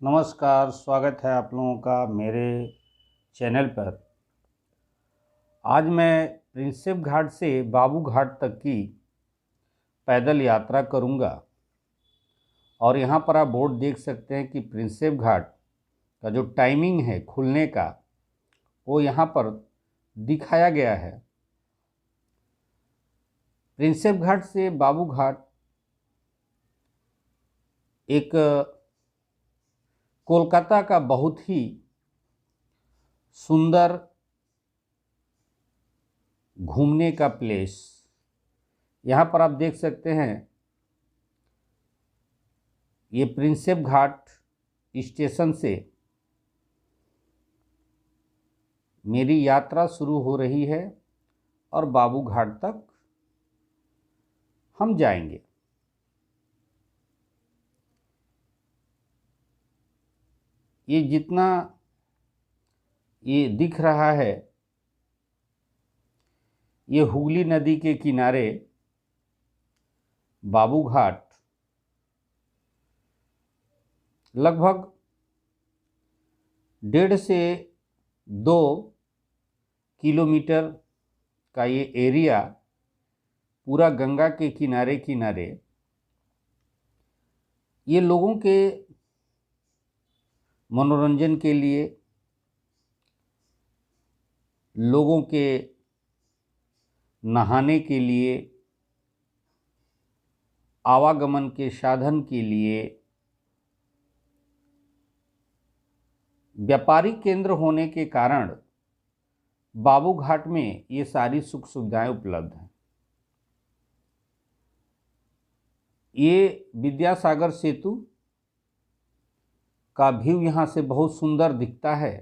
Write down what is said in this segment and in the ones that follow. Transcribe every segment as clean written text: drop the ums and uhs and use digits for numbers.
नमस्कार, स्वागत है आप लोगों का मेरे चैनल पर। आज मैं प्रिंसेप घाट से बाबू घाट तक की पैदल यात्रा करूंगा और यहाँ पर आप बोर्ड देख सकते हैं कि प्रिंसेप घाट का जो टाइमिंग है खुलने का वो यहाँ पर दिखाया गया है। प्रिंसेप घाट से बाबू घाट एक कोलकाता का बहुत ही सुंदर घूमने का प्लेस। यहाँ पर आप देख सकते हैं ये प्रिंसेप घाट स्टेशन से मेरी यात्रा शुरू हो रही है और बाबू घाट तक हम जाएंगे। ये जितना ये दिख रहा है ये हुगली नदी के किनारे बाबू घाट लगभग 1.5 से 2 किलोमीटर का ये एरिया पूरा गंगा के किनारे किनारे ये लोगों के मनोरंजन के लिए, लोगों के नहाने के लिए, आवागमन के साधन के लिए, व्यापारिक केंद्र होने के कारण बाबू घाट में ये सारी सुख सुविधाएं उपलब्ध हैं। ये विद्यासागर सेतु का व्यू यहाँ से बहुत सुंदर दिखता है।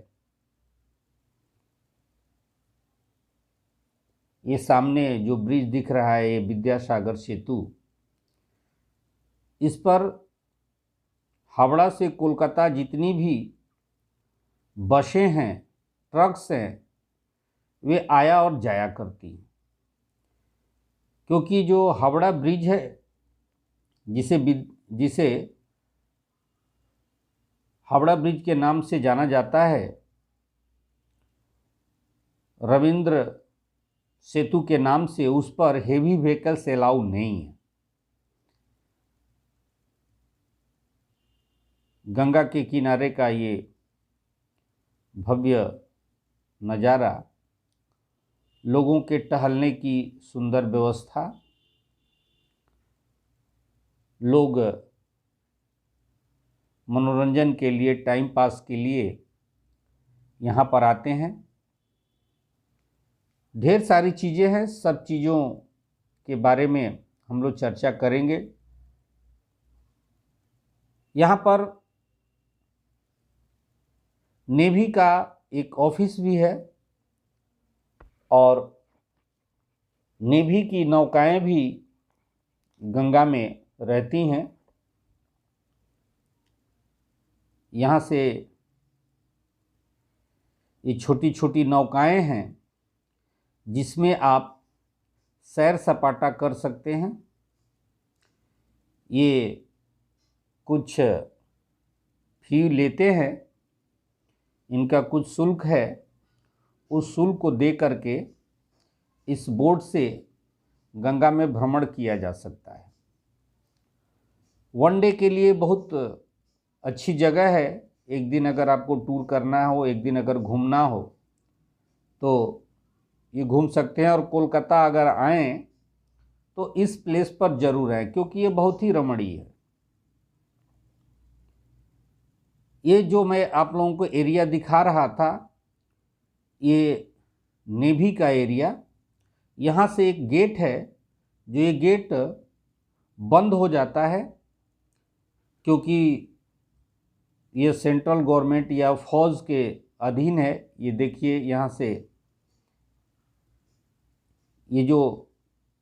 ये सामने जो ब्रिज दिख रहा है ये विद्यासागर सेतु, इस पर हावड़ा से कोलकाता जितनी भी बसें हैं, ट्रक्स हैं, वे आया और जाया करती हैं। क्योंकि जो हावड़ा ब्रिज है जिसे हावड़ा ब्रिज के नाम से जाना जाता है, रविंद्र सेतु के नाम से, उस पर हेवी व्हीकल्स अलाउ नहीं है। गंगा के किनारे का ये भव्य नज़ारा, लोगों के टहलने की सुंदर व्यवस्था, लोग मनोरंजन के लिए, टाइम पास के लिए यहाँ पर आते हैं। ढेर सारी चीज़ें हैं, सब चीज़ों के बारे में हम लोग चर्चा करेंगे। यहाँ पर नेवी का एक ऑफिस भी है और नेवी की नौकाएं भी गंगा में रहती हैं। यहाँ से ये छोटी छोटी नौकाएं हैं जिसमें आप सैर सपाटा कर सकते हैं। ये कुछ फी लेते हैं, इनका कुछ शुल्क है, उस शुल्क को दे करके इस बोट से गंगा में भ्रमण किया जा सकता है। वन डे के लिए बहुत अच्छी जगह है। एक दिन अगर आपको टूर करना हो, एक दिन अगर घूमना हो तो ये घूम सकते हैं। और कोलकाता अगर आएँ तो इस प्लेस पर ज़रूर आएँ क्योंकि ये बहुत ही रमणीय है। ये जो मैं आप लोगों को एरिया दिखा रहा था ये नेवी का एरिया। यहाँ से एक गेट है, जो ये गेट बंद हो जाता है क्योंकि ये सेंट्रल गवर्नमेंट या फौज के अधीन है। ये देखिए, यहाँ से ये जो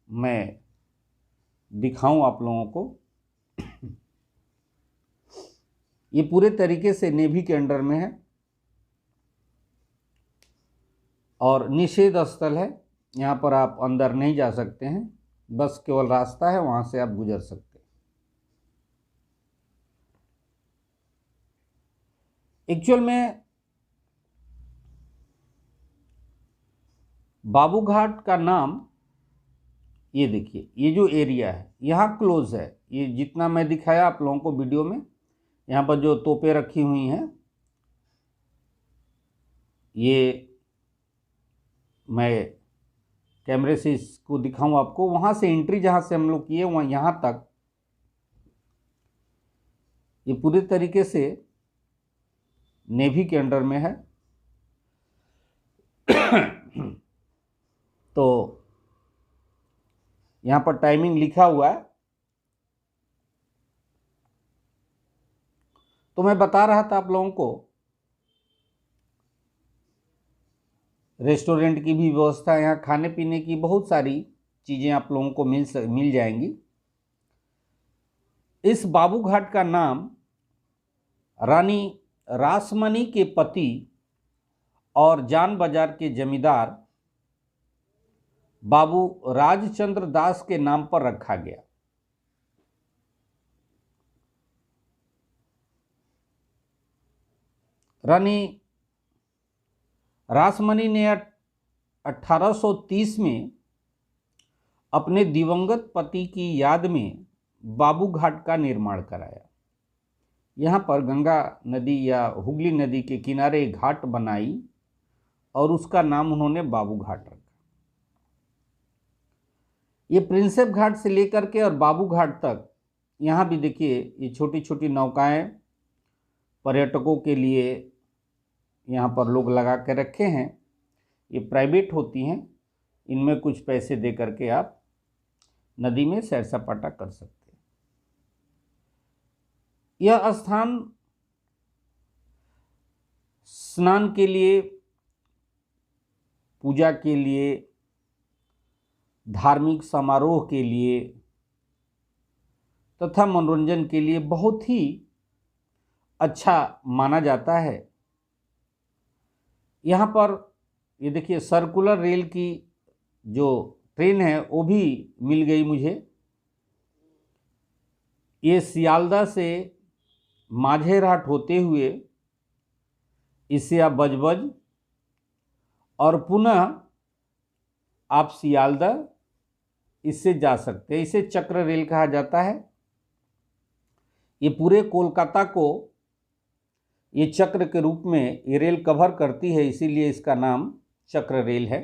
मैं दिखाऊं आप लोगों को, ये पूरे तरीके से नेवी के अंडर में है और निषेध स्थल है। यहाँ पर आप अंदर नहीं जा सकते हैं, बस केवल रास्ता है, वहाँ से आप गुजर सकते हैं। एक्चुअल में बाबू घाट का नाम, ये देखिए, ये जो एरिया है यहाँ क्लोज है, ये जितना मैं दिखाया आप लोगों को वीडियो में, यहाँ पर जो तोपें रखी हुई हैं, ये मैं कैमरे से इसको दिखाऊं आपको, वहाँ से एंट्री जहाँ से हम लोग किए वहाँ यहाँ तक ये पूरे तरीके से नेवी के अंडर में है। तो यहाँ पर टाइमिंग लिखा हुआ है। तो मैं बता रहा था आप लोगों को रेस्टोरेंट की भी व्यवस्था है, यहाँ खाने पीने की बहुत सारी चीज़ें आप लोगों को मिल जाएंगी। इस बाबू घाट का नाम रानी रासमणी के पति और जान बाजार के जमींदार बाबू राजचंद्र दास के नाम पर रखा गया। रानी रासमणी ने 1830 में अपने दिवंगत पति की याद में बाबू घाट का निर्माण कराया। यहाँ पर गंगा नदी या हुगली नदी के किनारे एक घाट बनाई और उसका नाम उन्होंने बाबू घाट रखा। ये प्रिंसेप घाट से लेकर के और बाबू घाट तक, यहाँ भी देखिए ये छोटी छोटी नौकाएं पर्यटकों के लिए यहाँ पर लोग लगा के रखे हैं। ये प्राइवेट होती हैं, इनमें कुछ पैसे दे करके आप नदी में सैर सपाटा कर सकते हैं। यह स्थान स्नान के लिए, पूजा के लिए, धार्मिक समारोह के लिए तथा मनोरंजन के लिए बहुत ही अच्छा माना जाता है। यहाँ पर ये देखिए सर्कुलर रेल की जो ट्रेन है वो भी मिल गई मुझे। ये सियालदह से माझेरहाट होते हुए इससे आप बजबज और पुनः आप सियालदह इससे जा सकते हैं। इसे चक्र रेल कहा जाता है। ये पूरे कोलकाता को ये चक्र के रूप में ये रेल कवर करती है, इसीलिए इसका नाम चक्र रेल है।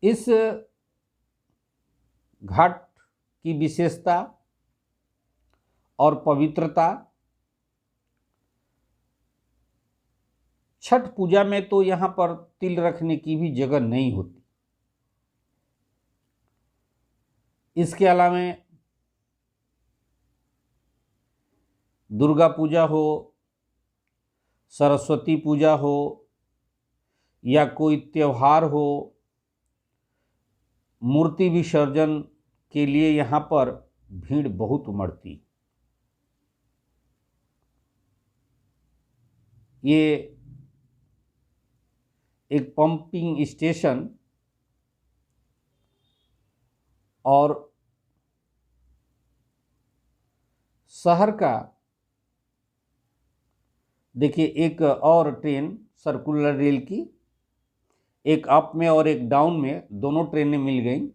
इस घाट की विशेषता और पवित्रता, छठ पूजा में तो यहाँ पर तिल रखने की भी जगह नहीं होती। इसके अलावा दुर्गा पूजा हो, सरस्वती पूजा हो या कोई त्योहार हो, मूर्ति विसर्जन के लिए यहाँ पर भीड़ बहुत उमड़ती। ये एक पंपिंग स्टेशन और शहर का देखिए एक और ट्रेन सर्कुलर रेल की, एक अप में और एक डाउन में, दोनों ट्रेनें मिल गई।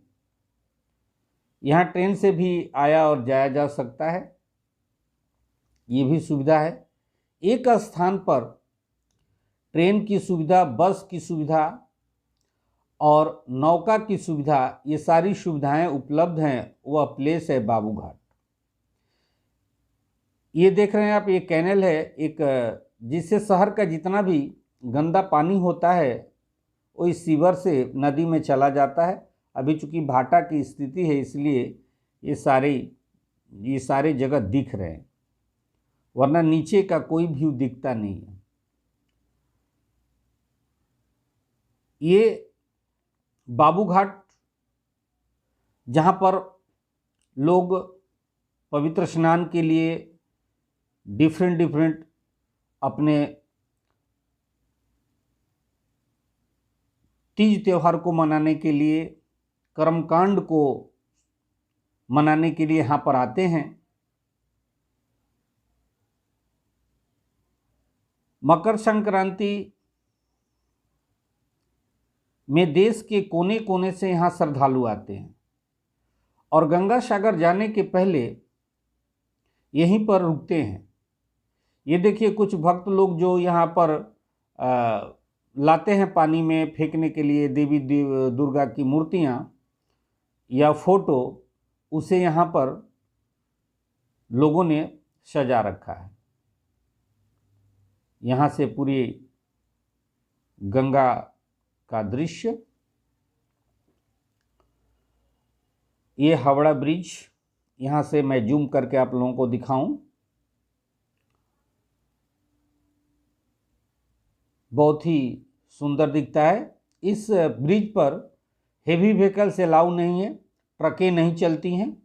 यहाँ ट्रेन से भी आया और जाया जा सकता है, ये भी सुविधा है। एक स्थान पर ट्रेन की सुविधा, बस की सुविधा और नौका की सुविधा, ये सारी सुविधाएं उपलब्ध हैं। वह प्लेस है बाबू घाट। ये देख रहे हैं आप, ये कैनल है एक, जिससे शहर का जितना भी गंदा पानी होता है वो इस सीवर से नदी में चला जाता है। अभी चूंकि भाटा की स्थिति है इसलिए ये सारे जगह दिख रहे हैं, वरना नीचे का कोई व्यू दिखता नहीं है। ये बाबू घाट जहाँ पर लोग पवित्र स्नान के लिए डिफरेंट अपने तीज त्यौहार को मनाने के लिए, कर्मकांड को मनाने के लिए यहाँ पर आते हैं। मकर संक्रांति में देश के कोने कोने से यहाँ श्रद्धालु आते हैं और गंगा सागर जाने के पहले यहीं पर रुकते हैं। ये देखिए कुछ भक्त लोग जो यहाँ पर लाते हैं पानी में फेंकने के लिए देवी दुर्गा की मूर्तियाँ या फोटो, उसे यहाँ पर लोगों ने सजा रखा है। यहाँ से पूरी गंगा का दृश्य, ये हावड़ा ब्रिज, यहाँ से मैं जूम करके आप लोगों को दिखाऊं, बहुत ही सुंदर दिखता है। इस ब्रिज पर हेवी व्हीकल्स अलाउ नहीं है, ट्रकें नहीं चलती हैं।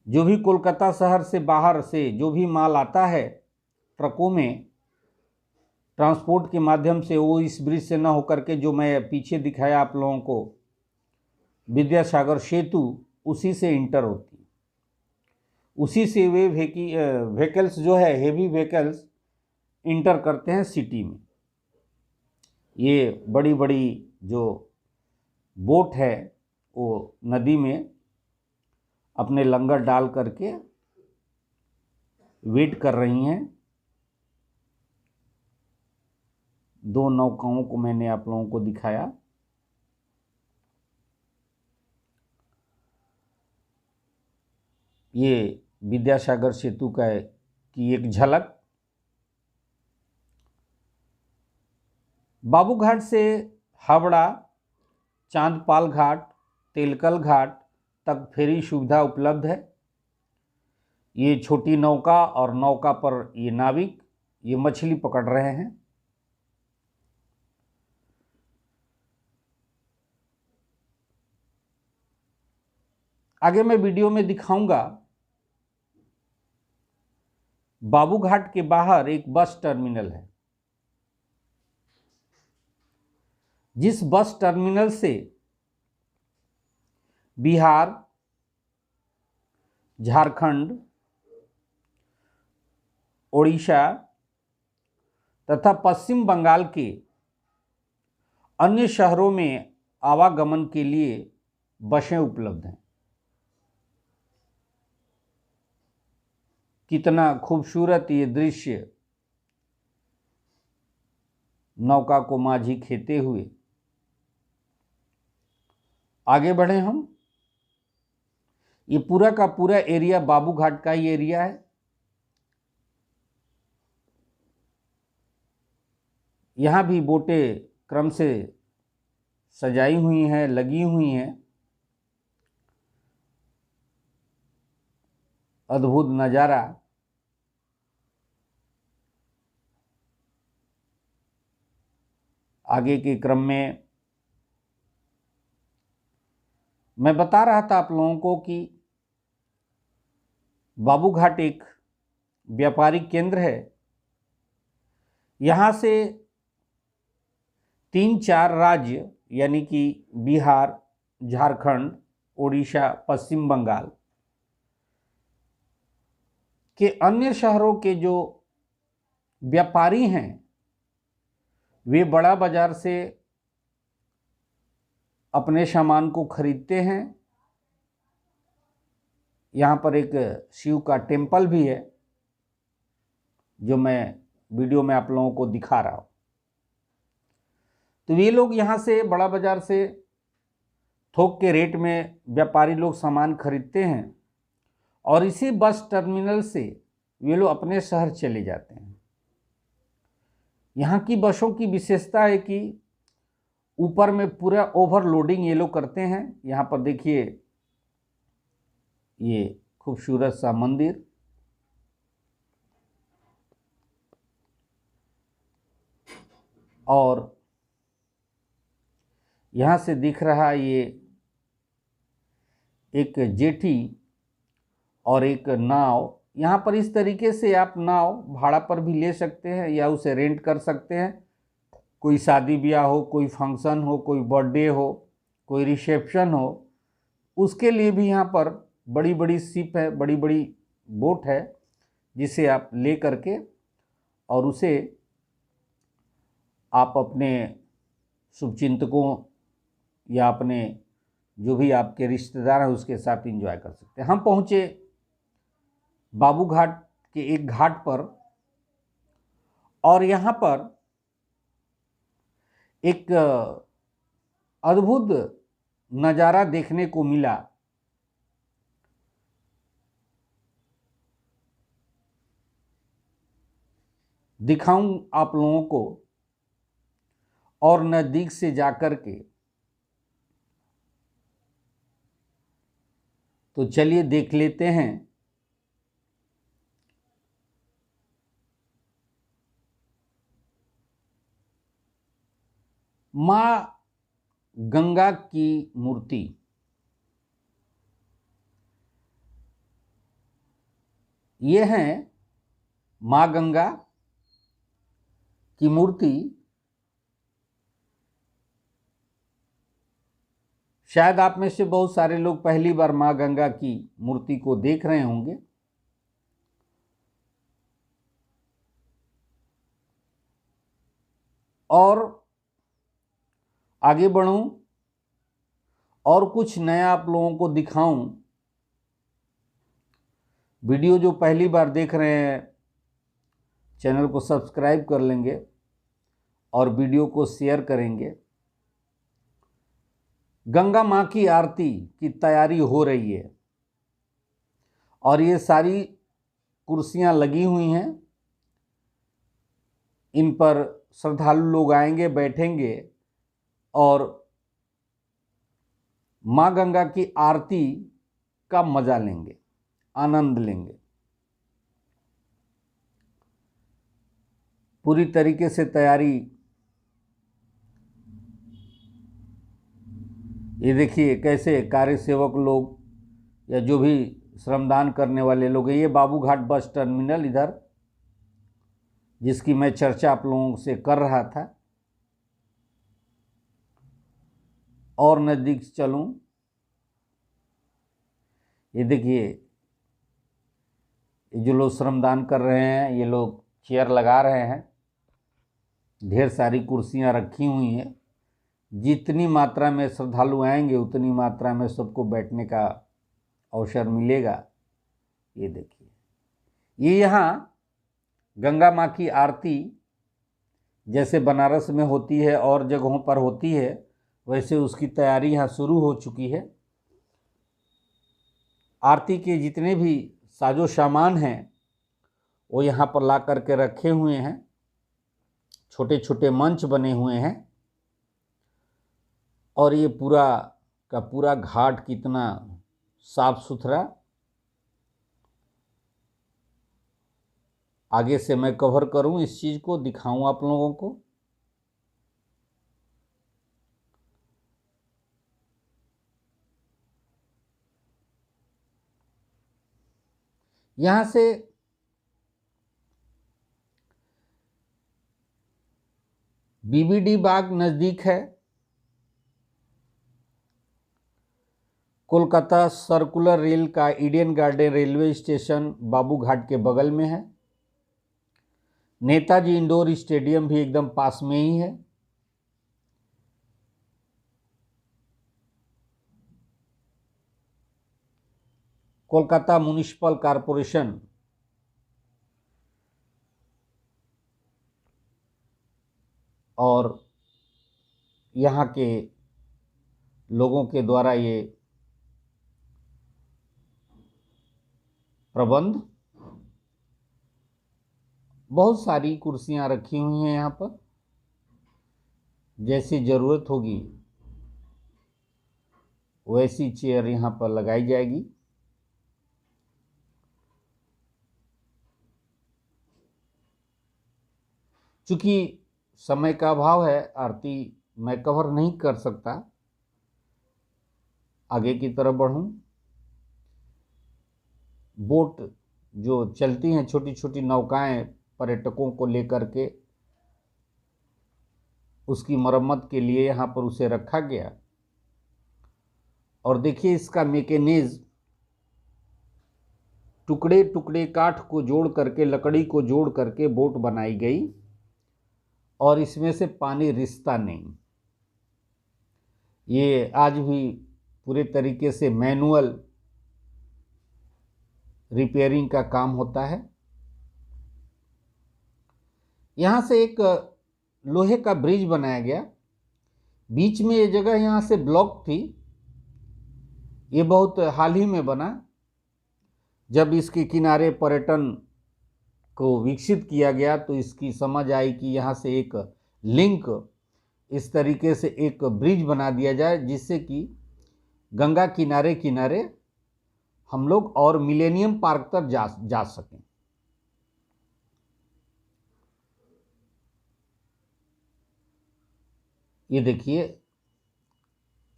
जो भी कोलकाता शहर से बाहर से जो भी माल आता है ट्रकों में ट्रांसपोर्ट के माध्यम से, वो इस ब्रिज से न होकर के जो मैं पीछे दिखाया आप लोगों को विद्यासागर सेतु, उसी से इंटर होती है। उसी से वे व्हीकल्स जो है हेवी व्हीकल्स इंटर करते हैं सिटी में। ये बड़ी बड़ी जो बोट है वो नदी में अपने लंगर डाल करके वेट कर रही हैं। दो नौकाओं को मैंने आप लोगों को दिखाया। ये विद्यासागर सेतु की एक झलक। बाबूघाट से हावड़ा, चांदपाल घाट, तेलकल घाट तक फेरी सुविधा उपलब्ध है। ये छोटी नौका और नौका पर ये नाविक ये मछली पकड़ रहे हैं। आगे मैं वीडियो में दिखाऊंगा। बाबूघाट के बाहर एक बस टर्मिनल है, जिस बस टर्मिनल से बिहार, झारखंड, ओडिशा तथा पश्चिम बंगाल के अन्य शहरों में आवागमन के लिए बसें उपलब्ध हैं। कितना खूबसूरत ये दृश्य, नौका को माझी खेते हुए। आगे बढ़े हम। ये पूरा का पूरा एरिया बाबूघाट का ही एरिया है। यहाँ भी बोटें क्रम से सजाई हुई हैं, लगी हुई हैं। अद्भुत नज़ारा। आगे के क्रम में मैं बता रहा था आप लोगों को कि बाबूघाट एक व्यापारिक केंद्र है। यहाँ से 3-4 राज्य यानी कि बिहार, झारखंड, ओडिशा, पश्चिम बंगाल के अन्य शहरों के जो व्यापारी हैं वे बड़ा बाजार से अपने सामान को खरीदते हैं। यहाँ पर एक शिव का टेम्पल भी है जो मैं वीडियो में आप लोगों को दिखा रहा हूँ। तो ये लोग यहाँ से बड़ा बाजार से थोक के रेट में व्यापारी लोग सामान खरीदते हैं और इसी बस टर्मिनल से वे लोग अपने शहर चले जाते हैं। यहाँ की बसों की विशेषता है कि ऊपर में पूरा ओवरलोडिंग ये लोग करते हैं। यहाँ पर देखिए ये खूबसूरत सा मंदिर, और यहाँ से दिख रहा ये एक जेटी और एक नाव। यहाँ पर इस तरीके से आप नाव भाड़ा पर भी ले सकते हैं या उसे रेंट कर सकते हैं। कोई शादी ब्याह हो, कोई फंक्शन हो, कोई बर्थडे हो, कोई रिसेप्शन हो, उसके लिए भी यहाँ पर बड़ी बड़ी शिप है, बड़ी बड़ी बोट है, जिसे आप ले करके और उसे आप अपने शुभचिंतकों या अपने जो भी आपके रिश्तेदार हैं उसके साथ एंजॉय कर सकते हैं। हम पहुँचे बाबू घाट के एक घाट पर और यहाँ पर एक अद्भुत नज़ारा देखने को मिला। दिखाऊं आप लोगों को और नज़दीक से जाकर के, तो चलिए देख लेते हैं। माँ गंगा की मूर्ति, ये है माँ गंगा की मूर्ति। शायद आप में से बहुत सारे लोग पहली बार माँ गंगा की मूर्ति को देख रहे होंगे। और आगे बढ़ूं और कुछ नया आप लोगों को दिखाऊं। वीडियो जो पहली बार देख रहे हैं, चैनल को सब्सक्राइब कर लेंगे और वीडियो को शेयर करेंगे। गंगा माँ की आरती की तैयारी हो रही है और ये सारी कुर्सियाँ लगी हुई हैं। इन पर श्रद्धालु लोग आएंगे, बैठेंगे और माँ गंगा की आरती का मजा लेंगे, आनंद लेंगे। पूरी तरीके से तैयारी, ये देखिए कैसे कार्य सेवक लोग या जो भी श्रमदान करने वाले लोग हैं। ये बाबू घाट बस टर्मिनल इधर, जिसकी मैं चर्चा आप लोगों से कर रहा था। और नज़दीक चलूं, ये देखिए ये जो लोग श्रमदान कर रहे हैं, ये लोग चेयर लगा रहे हैं। ढेर सारी कुर्सियां रखी हुई हैं। जितनी मात्रा में श्रद्धालु आएंगे उतनी मात्रा में सबको बैठने का अवसर मिलेगा। ये देखिए, ये यहाँ गंगा माँ की आरती जैसे बनारस में होती है और जगहों पर होती है, वैसे उसकी तैयारी यहाँ शुरू हो चुकी है। आरती के जितने भी साजो सामान हैं वो यहाँ पर ला करके रखे हुए हैं। छोटे छोटे मंच बने हुए हैं और ये पूरा का पूरा घाट कितना साफ सुथरा। आगे से मैं कवर करूं, इस चीज़ को दिखाऊं आप लोगों को। यहाँ से बीबीडी बाग नज़दीक है। कोलकाता सर्कुलर रेल का ईडन गार्डन रेलवे स्टेशन बाबू घाट के बगल में है। नेताजी इंडोर स्टेडियम भी एकदम पास में ही है। कोलकाता म्युनिसिपल कॉरपोरेशन और यहाँ के लोगों के द्वारा ये प्रबंध, बहुत सारी कुर्सियाँ रखी हुई हैं यहाँ पर। जैसी ज़रूरत होगी वैसी चेयर यहाँ पर लगाई जाएगी। चूँकि समय का अभाव है, आरती मैं कवर नहीं कर सकता। आगे की तरफ बढ़ूँ। बोट जो चलती हैं, छोटी छोटी नौकाएं पर्यटकों को लेकर के, उसकी मरम्मत के लिए यहाँ पर उसे रखा गया और देखिए इसका मैकेनिज्म, टुकड़े टुकड़े काठ को जोड़ करके, लकड़ी को जोड़ करके बोट बनाई गई और इसमें से पानी रिसता नहीं। ये आज भी पूरे तरीके से मैनुअल रिपेयरिंग का काम होता है। यहाँ से एक लोहे का ब्रिज बनाया गया, बीच में ये जगह यहाँ से ब्लॉक थी। ये बहुत हाल ही में बना, जब इसके किनारे पर्यटन को विकसित किया गया तो इसकी समझ आई कि यहाँ से एक लिंक, इस तरीके से एक ब्रिज बना दिया जाए जिससे कि गंगा किनारे किनारे हम लोग और मिलेनियम पार्क तक जा सकें। ये देखिए,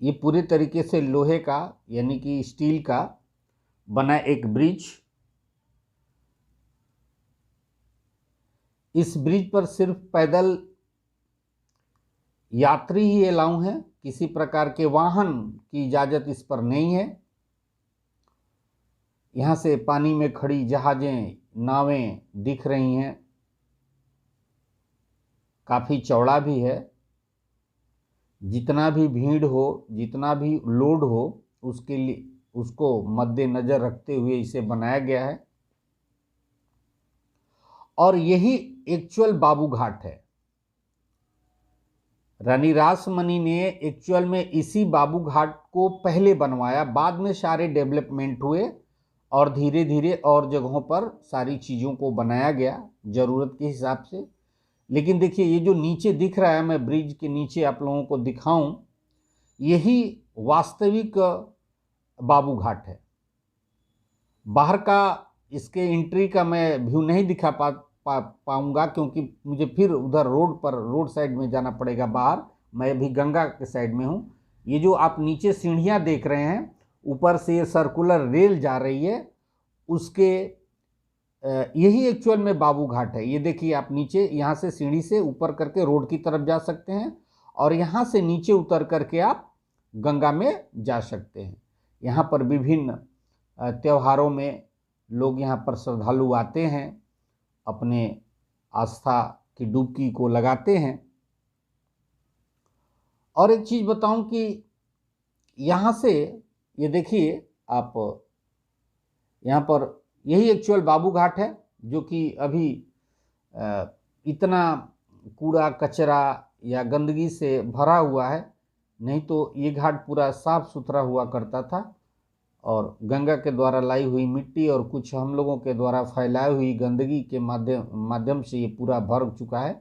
ये पूरे तरीके से लोहे का यानी कि स्टील का बना एक ब्रिज। इस ब्रिज पर सिर्फ पैदल यात्री ही अलाउ हैं, किसी प्रकार के वाहन की इजाजत इस पर नहीं है। यहाँ से पानी में खड़ी जहाजें, नावें दिख रही हैं, काफ़ी चौड़ा भी है। जितना भी भीड़ हो, जितना भी लोड हो, उसके लिए उसको मद्देनजर रखते हुए इसे बनाया गया है। और यही एक्चुअल बाबू घाट है। रानी रासमणी ने एक्चुअल में इसी बाबू घाट को पहले बनवाया, बाद में सारे डेवलपमेंट हुए और धीरे धीरे और जगहों पर सारी चीज़ों को बनाया गया ज़रूरत के हिसाब से। लेकिन देखिए, ये जो नीचे दिख रहा है, मैं ब्रिज के नीचे आप लोगों को दिखाऊं, यही वास्तविक बाबू घाट है। बाहर का इसके एंट्री का मैं व्यू नहीं दिखा पाऊंगा क्योंकि मुझे फिर उधर रोड साइड में जाना पड़ेगा बाहर। मैं अभी गंगा के साइड में हूँ। ये जो आप नीचे सीढ़ियाँ देख रहे हैं, ऊपर से ये सर्कुलर रेल जा रही है, उसके यही एक्चुअल में बाबू घाट है। ये देखिए, आप नीचे यहाँ से सीढ़ी से ऊपर करके रोड की तरफ जा सकते हैं और यहाँ से नीचे उतर करके आप गंगा में जा सकते हैं। यहाँ पर विभिन्न त्योहारों में लोग यहाँ पर श्रद्धालु आते हैं, अपने आस्था की डुबकी को लगाते हैं। और एक चीज़ बताऊं कि यहाँ से ये देखिए आप, यहाँ पर यही एक्चुअल बाबू घाट है जो कि अभी इतना कूड़ा कचरा या गंदगी से भरा हुआ है। नहीं तो ये घाट पूरा साफ सुथरा हुआ करता था और गंगा के द्वारा लाई हुई मिट्टी और कुछ हम लोगों के द्वारा फैलाई हुई गंदगी के माध्यम से ये पूरा भर चुका है।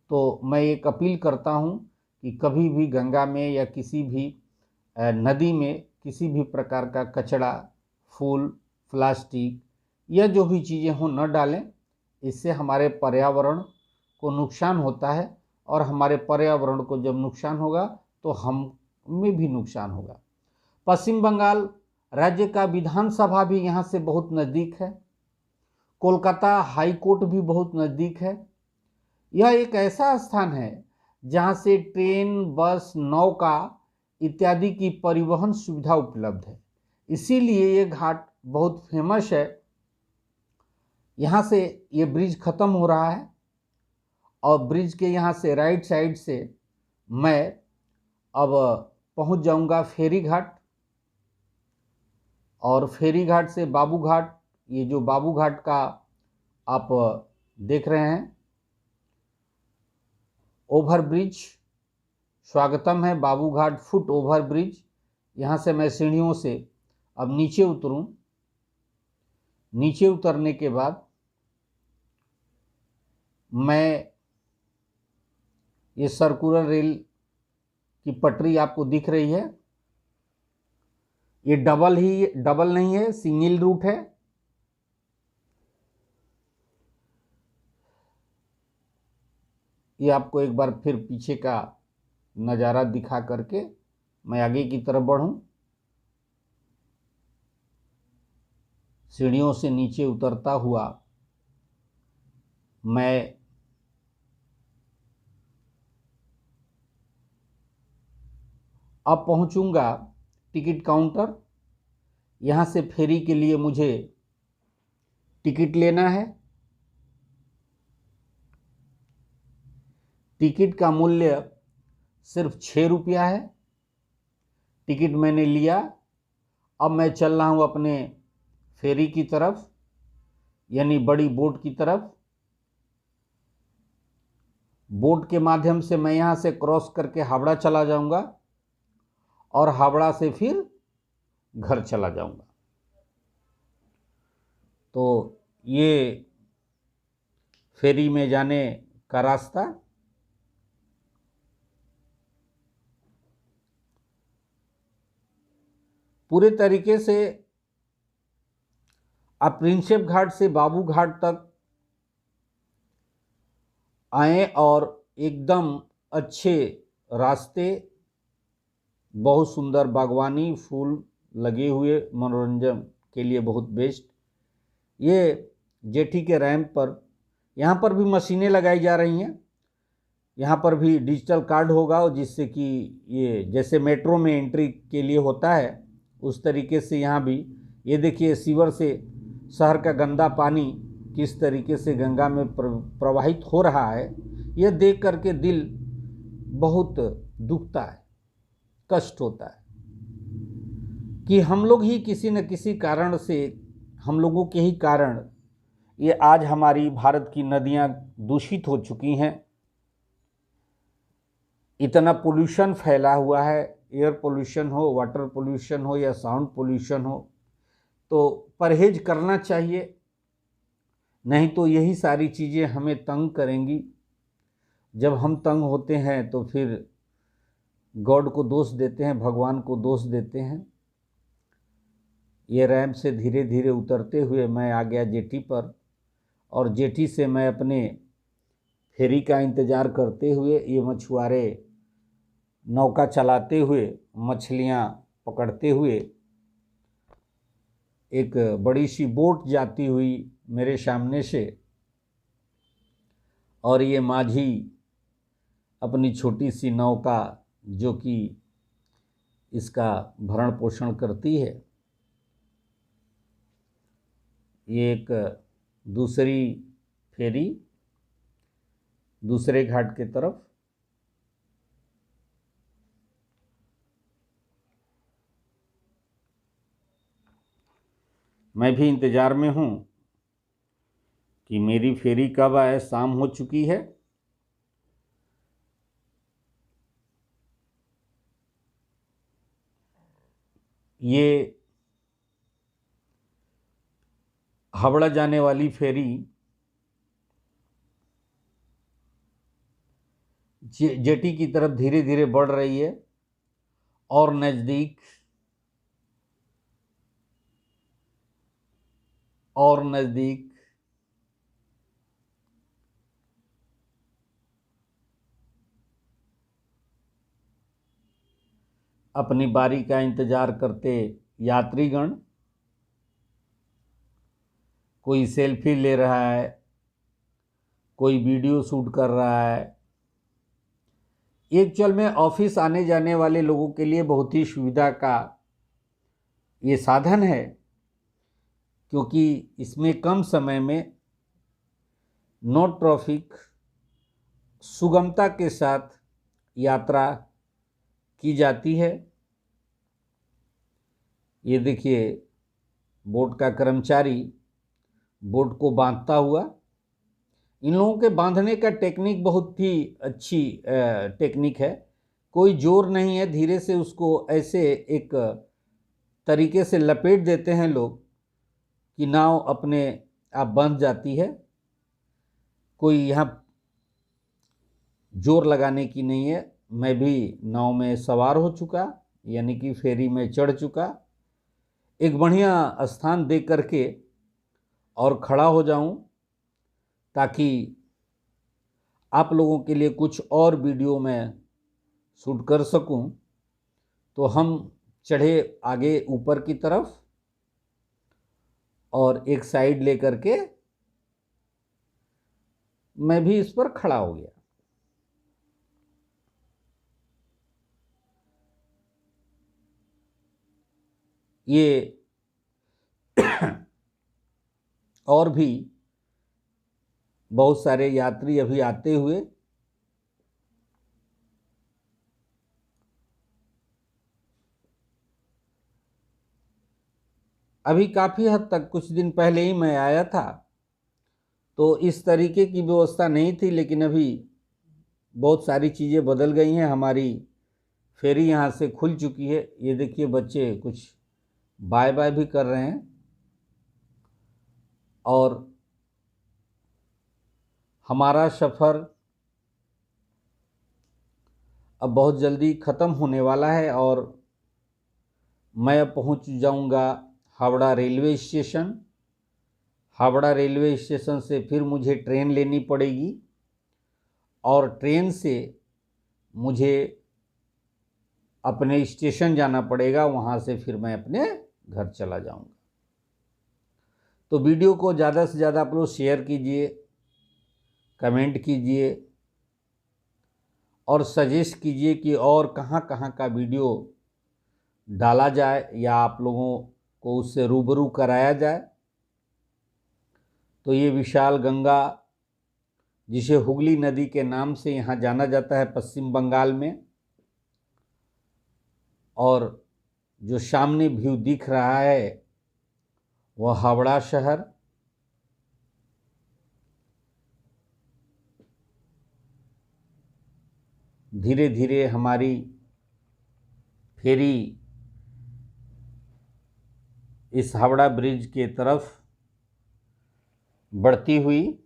तो मैं एक अपील करता हूँ कि कभी भी गंगा में या किसी भी नदी में किसी भी प्रकार का कचरा, फूल, प्लास्टिक या जो भी चीज़ें हों न डालें। इससे हमारे पर्यावरण को नुकसान होता है और हमारे पर्यावरण को जब नुकसान होगा तो हम में भी नुकसान होगा। पश्चिम बंगाल राज्य का विधानसभा भी यहाँ से बहुत नज़दीक है। कोलकाता हाई कोर्ट भी बहुत नज़दीक है। यह एक ऐसा स्थान है जहाँ से ट्रेन, बस, नौका इत्यादि की परिवहन सुविधा उपलब्ध है। इसीलिए ये घाट बहुत फेमस है। यहाँ से ये ब्रिज ख़त्म हो रहा है और ब्रिज के यहाँ से राइट साइड से मैं अब पहुँच जाऊँगा फेरी घाट। और फेरी घाट से बाबू घाट, ये जो बाबू घाट का आप देख रहे हैं ओवर ब्रिज, स्वागतम है बाबू घाट फुट ओवर ब्रिज। यहाँ से मैं सीढ़ियों से अब नीचे उतरूँ। नीचे उतरने के बाद मैं ये सर्कुलर रेल की पटरी आपको दिख रही है, ये डबल नहीं है, सिंगल रूट है। ये आपको एक बार फिर पीछे का नज़ारा दिखा करके मैं आगे की तरफ बढ़ूं। सीढ़ियों से नीचे उतरता हुआ मैं अब पहुंचूंगा टिकट काउंटर। यहाँ से फेरी के लिए मुझे टिकट लेना है। टिकट का मूल्य सिर्फ 6 रुपया है। टिकट मैंने लिया। अब मैं चल रहा हूँ अपने फेरी की तरफ, यानी बड़ी बोट की तरफ। बोट के माध्यम से मैं यहाँ से क्रॉस करके हावड़ा चला जाऊँगा और हावड़ा से फिर घर चला जाऊँगा। तो ये फेरी में जाने का रास्ता। पूरे तरीके से आप प्रिंसेप घाट से बाबू घाट तक आए और एकदम अच्छे रास्ते, बहुत सुंदर बागवानी, फूल लगे हुए, मनोरंजन के लिए बहुत बेस्ट। ये जेटी के रैंप पर, यहाँ पर भी मशीनें लगाई जा रही हैं। यहाँ पर भी डिजिटल कार्ड होगा, जिससे कि ये जैसे मेट्रो में एंट्री के लिए होता है उस तरीके से यहाँ भी। ये देखिए सीवर से शहर का गंदा पानी किस तरीके से गंगा में प्रवाहित हो रहा है। यह देख करके दिल बहुत दुखता है, कष्ट होता है कि हम लोग ही किसी न किसी कारण से, हम लोगों के ही कारण ये आज हमारी भारत की नदियाँ दूषित हो चुकी हैं। इतना पोल्यूशन फैला हुआ है, एयर पोल्यूशन हो, वाटर पोल्यूशन हो या साउंड पोल्यूशन हो, तो परहेज करना चाहिए। नहीं तो यही सारी चीज़ें हमें तंग करेंगी। जब हम तंग होते हैं तो फिर गॉड को दोष देते हैं, भगवान को दोष देते हैं। ये रैंप से धीरे धीरे उतरते हुए मैं आ गया जेटी पर, और जेटी से मैं अपने फेरी का इंतज़ार करते हुए, ये मछुआरे नौका चलाते हुए, मछलियाँ पकड़ते हुए, एक बड़ी सी बोट जाती हुई मेरे सामने से, और ये माझी अपनी छोटी सी नौका जो कि इसका भरण पोषण करती है। ये एक दूसरी फेरी दूसरे घाट की तरफ। मैं भी इंतज़ार में हूँ कि मेरी फेरी कब आए। शाम हो चुकी है। ये हावड़ा जाने वाली फेरी जेटी की तरफ धीरे धीरे बढ़ रही है और नज़दीक और नज़दीक। अपनी बारी का इंतज़ार करते यात्रीगण, कोई सेल्फी ले रहा है, कोई वीडियो शूट कर रहा है। एक्चुअल में ऑफिस आने जाने वाले लोगों के लिए बहुत ही सुविधा का ये साधन है, क्योंकि इसमें कम समय में नो ट्रैफिक, सुगमता के साथ यात्रा की जाती है। ये देखिए बोट का कर्मचारी बोट को बांधता हुआ। इन लोगों के बांधने का टेक्निक बहुत ही अच्छी टेक्निक है। कोई जोर नहीं है, धीरे से उसको ऐसे एक तरीके से लपेट देते हैं लोग कि नाव अपने आप बंध जाती है। कोई यहाँ जोर लगाने की नहीं है। मैं भी नाव में सवार हो चुका, यानी कि फेरी में चढ़ चुका। एक बढ़िया स्थान देख करके और खड़ा हो जाऊं, ताकि आप लोगों के लिए कुछ और वीडियो मैं शूट कर सकूं। तो हम चढ़े आगे ऊपर की तरफ और एक साइड लेकर के मैं भी इस पर खड़ा हो गया। ये और भी बहुत सारे यात्री अभी आते हुए अभी काफ़ी हद तक कुछ दिन पहले ही मैं आया था तो इस तरीके की व्यवस्था नहीं थी, लेकिन अभी बहुत सारी चीज़ें बदल गई हैं। हमारी फेरी यहाँ से खुल चुकी है। ये देखिए बच्चे कुछ बाय बाय भी कर रहे हैं और हमारा सफ़र अब बहुत जल्दी ख़त्म होने वाला है और मैं अब पहुँच जाऊँगा Howrah railway station. Howrah railway station से फिर मुझे ट्रेन लेनी पड़ेगी और ट्रेन से मुझे अपने स्टेशन जाना पड़ेगा, वहाँ से फिर मैं अपने घर चला जाऊँगा। तो वीडियो को ज़्यादा से ज़्यादा आप लोग शेयर कीजिए, कमेंट कीजिए और सजेस्ट कीजिए कि और कहाँ कहाँ का वीडियो डाला जाए या आप लोगों को उससे रूबरू कराया जाए। तो ये विशाल गंगा, जिसे हुगली नदी के नाम से यहाँ जाना जाता है पश्चिम बंगाल में, और जो सामने व्यू दिख रहा है वह हावड़ा शहर। धीरे धीरे हमारी फेरी इस हावड़ा ब्रिज के तरफ बढ़ती हुई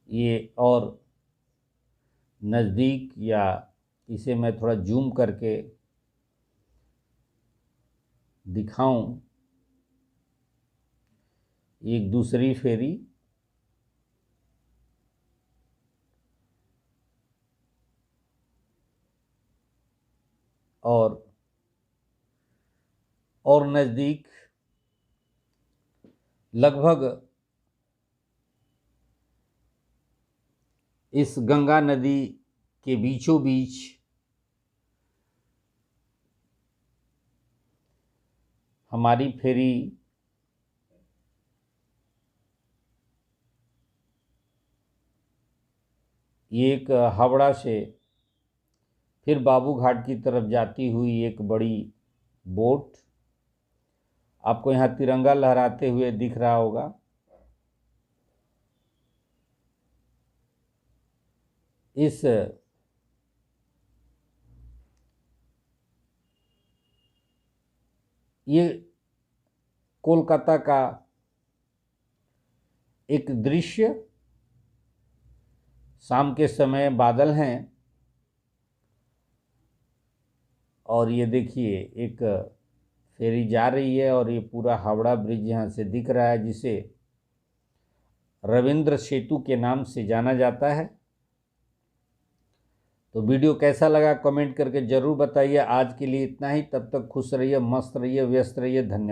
ये और नज़दीक, या इसे मैं थोड़ा जूम करके दिखाऊं, एक दूसरी फेरी और नज़दीक लगभग इस गंगा नदी के बीचों बीच हमारी फेरी एक हावड़ा से फिर बाबू घाट की तरफ जाती हुई एक बड़ी बोट, आपको यहाँ तिरंगा लहराते हुए दिख रहा होगा। इस ये कोलकाता का एक दृश्य, शाम के समय बादल हैं और ये देखिए एक फेरी जा रही है और ये पूरा हावड़ा ब्रिज यहाँ से दिख रहा है, जिसे रविंद्र सेतु के नाम से जाना जाता है। तो वीडियो कैसा लगा कमेंट करके ज़रूर बताइए। आज के लिए इतना ही, तब तक खुश रहिए, मस्त रहिए, व्यस्त रहिए। धन्यवाद।